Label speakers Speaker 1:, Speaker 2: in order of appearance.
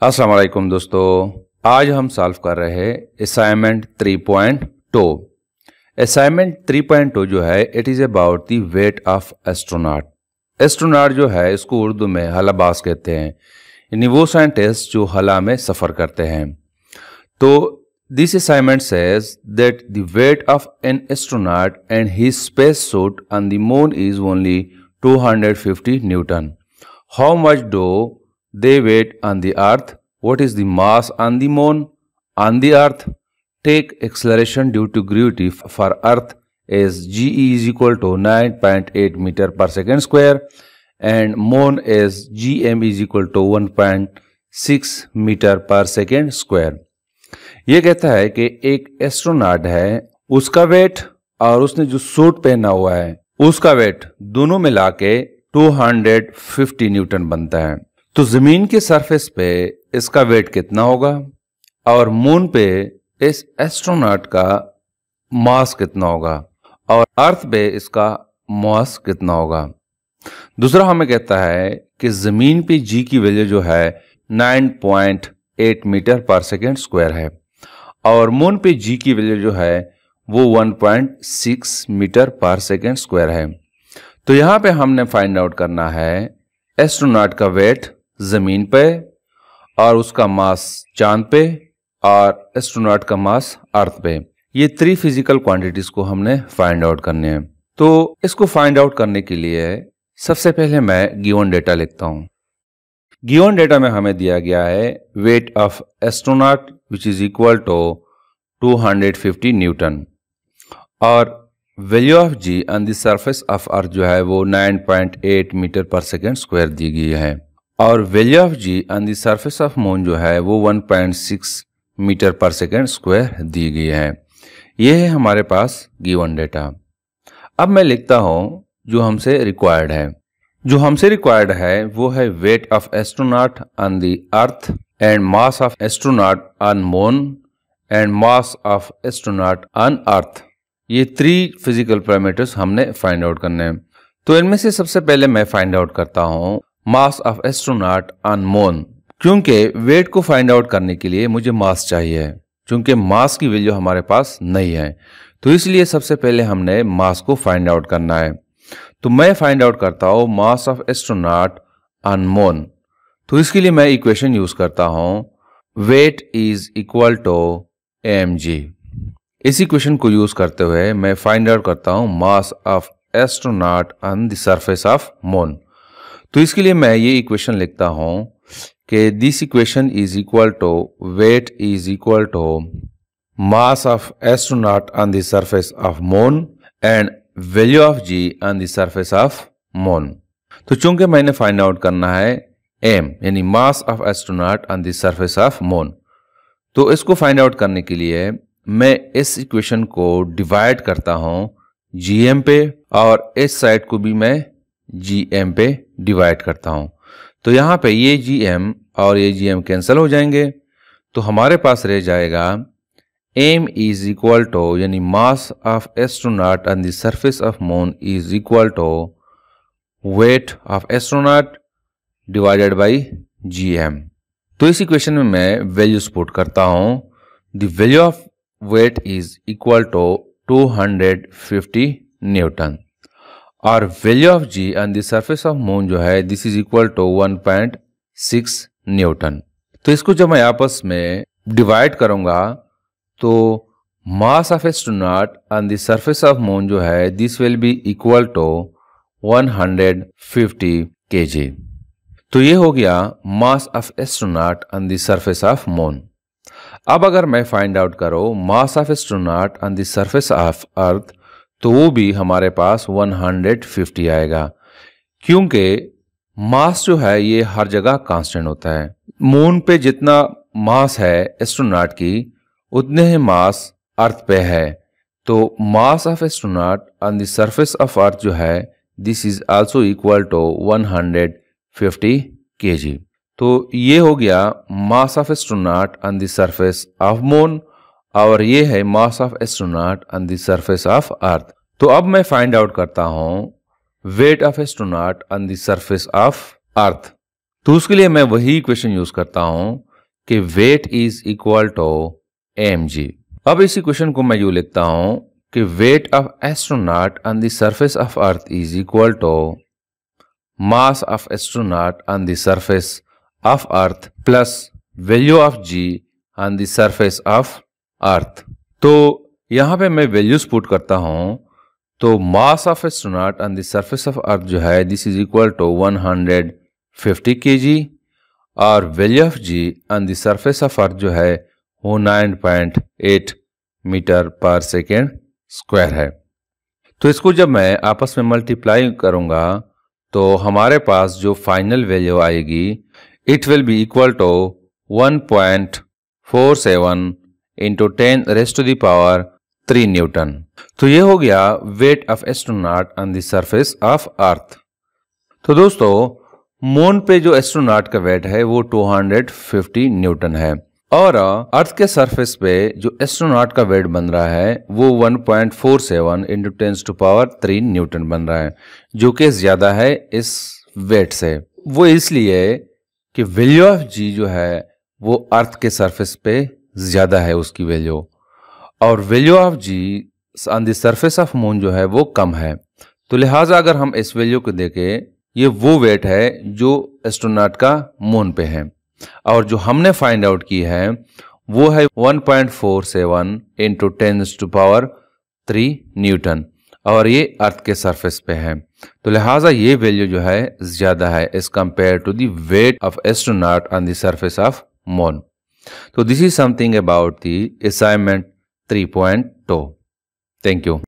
Speaker 1: अस्सलाम वालेकुम दोस्तों, आज हम सॉल्व कर रहे हैं असाइनमेंट 3.2। असाइनमेंट 3.2 जो है it is about the weight of astronaut. Astronaut जो है इसको उर्दू में हलाबाज कहते हैं, यानी वो साइंटिस्ट जो हला में सफ़र करते हैं। तो this assignment says that the weight of an astronaut and his space suit on the moon is only 250 Newton. How much do they wait on the earth? What is the mass on the moon? On the earth, take acceleration due to gravity for earth is ge is equal to 9.8 meter per second square and moon is gm is equal to 1.6 meter per second square। ये कहता है कि एक astronaut है, उसका wait और उसने जो सूट पहना हुआ है उसका वेट दोनों मिला के 250 न्यूटन बनता है। तो जमीन के सरफेस पे इसका वेट कितना होगा और मून पे इस एस्ट्रोनॉट का मास कितना होगा और अर्थ पे इसका मास कितना होगा। दूसरा हमें कहता है कि जमीन पे जी की वैल्यू जो है 9.8 मीटर पर सेकेंड स्क्वायर है और मून पे जी की वैल्यू जो है वो 1.6 मीटर पर सेकेंड स्क्वायर है। तो यहाँ पे हमने फाइंड आउट करना है एस्ट्रोनॉट का वेट जमीन पे और उसका मास चांद पे और एस्ट्रोनॉट का मास अर्थ पे। ये 3 फिजिकल क्वांटिटीज को हमने फाइंड आउट करने हैं। तो इसको फाइंड आउट करने के लिए सबसे पहले मैं गिवन डेटा लिखता हूँ। गिवन डेटा में हमें दिया गया है weight of astronaut which is equal to 250 newton और value of ji on the surface of earth जो है वो 9.8 मीटर पर सेकेंड स्क्वायर दी गई है और value of ji on the surface of moon जो है वो 1.6 मीटर पर सेकेंड स्क्वायर दी गई है। ये है हमारे पास गिवन डेटा। अब मैं लिखता हूँ जो हमसे रिक्वायर्ड है। जो हमसे रिक्वायर्ड है वो है weight of astronaut on the earth and mass of astronaut on moon and mass of astronaut on earth. ये 3 फिजिकल पैरामीटर्स हमने फाइंड आउट करने हैं। तो इनमें से सबसे पहले मैं फाइंड आउट करता हूँ mass of astronaut on moon, क्योंकि वेट को फाइंड आउट करने के लिए मुझे मास चाहिए, क्योंकि मास की वैल्यू हमारे पास नहीं है। तो इसलिए सबसे पहले हमने मास को फाइंड आउट करना है। तो मैं फाइंड आउट करता हूँ mass of astronaut on moon. तो इसके लिए मैं इक्वेशन यूज करता हूँ weight is equal to mg। इस इक्वेशन को यूज करते हुए मैं फाइंड आउट करता हूँ mass of astronaut on the surface of moon. तो इसके लिए मैं ये इक्वेशन लिखता हूँ कि this equation is equal to weight is equal to mass of astronaut on the surface of moon and value of ji on the surface of moon. तो चूंकि मैंने फाइंड आउट करना है m यानी mass of astronaut on the surface of moon, तो इसको find out करने के लिए मैं इस इक्वेशन को डिवाइड करता हूँ gm पे और इस साइड को भी मैं gm पे डिवाइड करता हूं। तो यहाँ पे ये gm और ये gm कैंसिल हो जाएंगे, तो हमारे पास रह जाएगा m इज इक्वल टू यानी mass of astronaut on the surface of moon is equal to weight of astronaut divided by gm। तो इस इक्वेशन में मैं वैल्यूज पुट करता हूं। The value of weight is equal to 250 newton और value of ji on the surface of moon जो है this is equal to 1.6 newton. तो इसको जब मैं आपस में डिवाइड करूंगा तो mass of astronaut on the surface of moon जो है this will be equal to 150 kg। तो ये हो गया mass of astronaut on the surface of moon. अब अगर मैं फाइंड आउट करूं मास of astronaut on the surface of earth तो वो भी हमारे पास 150 आएगा, क्योंकि मास जो है ये हर जगह कांस्टेंट होता है। मून पे जितना मास है एस्ट्रोनॉट की उतने ही मास अर्थ पे है। तो mass of astronaut on the surface of earth जो है this is also equal to 150 kg। तो ये हो गया mass of astronaut on the surface of moon और ये है mass of astronaut on the surface of earth. तो अब मैं फाइंड आउट करता हूँ weight of astronaut on the surface of earth. तो उसके लिए मैं वही इक्वेशन यूज करता हूँ कि weight is equal to mg। अब इसी क्वेश्चन को मैं यूं लिखता हूं कि weight of astronaut on the surface of earth is equal to mass of astronaut on the surface of earth plus value of g on the surface of earth. तो यहां पे मैं वैल्यूज पुट करता हूं। तो mass of astronaut on the surface of earth जो है this is equal to 150 kg और value of g on the surface of earth जो है वो 9.8 मीटर पर सेकेंड स्क्वायर है। तो इसको जब मैं आपस में मल्टीप्लाई करूंगा तो हमारे पास जो फाइनल वैल्यू आएगी it will be equal to 1.47 into 10⁻³ newton. तो ये हो गया weight of astronaut on the surface of earth. तो दोस्तों मून पे जो एस्ट्रोनॉट का वेट है वो 250 न्यूटन है और अर्थ के सरफेस पे जो एस्ट्रोनॉट का वेट बन रहा है वो 1.47 इंटू 10⁻³ न्यूटन बन रहा है, जो कि ज्यादा है इस वेट से। वो इसलिए कि वैल्यू ऑफ जी जो है वो अर्थ के सरफेस पे ज्यादा है उसकी वैल्यू, और value of ji on the surface of moon जो है वो कम है। तो लिहाजा अगर हम इस वैल्यू को देखें, ये वो वेट है जो एस्ट्रोनॉट का मून पे है, और जो हमने फाइंड आउट की है वो है 1.47 इंटू 10⁻³ न्यूटन, और ये अर्थ के सरफेस पे है। तो लिहाजा ये वैल्यू जो है ज्यादा है as compare to the weight of astronaut on the surface of moon. तो this is something about the assignment 3.2। Thank you.